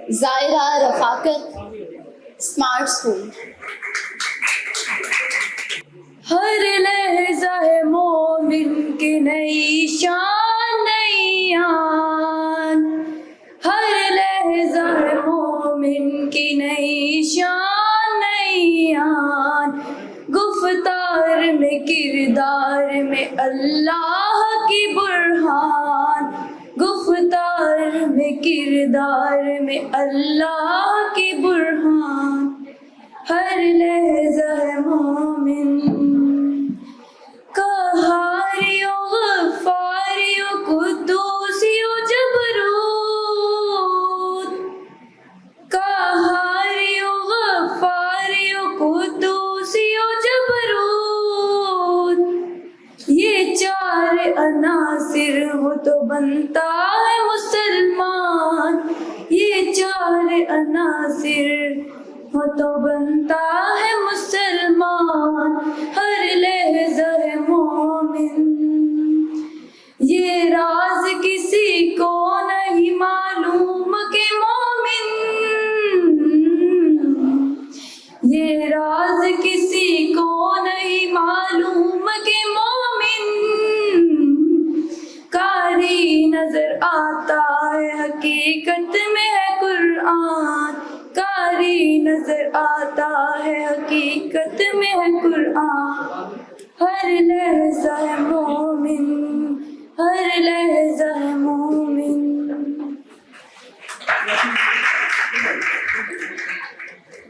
زائرہ رفاقت، smart school. ہر لحظہ ہے مومن کی نئی شان نئی آن، ہر لحظہ ہے مومن کی نئی شان نئی آن، گفتار میں کردار میں اللہ کی برہان، گفتار میں کردار میں اللہ کی برہان، ہر لحظہ ہے مومن قہاریو غفاریو قدوسیو جبروت، قہاریو غفاریو قدوسیو جبروت، یہ چار عناصر ہو تو بنتا ہے مسلمان، یہ چار عناصر ہو تو بنتا ہے مسلمان، ہر لحظہ ہے مومن، یہ راز کسی کو نہیں معلوم کہ مومن، یہ راز کسی کو نہیں معلوم کہ مومن، قاری نظر آتا ہے حقیقت میں ہے قرآن، قاری نظر آتا ہے حقیقت میں ہے قرآن، ہر لحظہ ہے مومن۔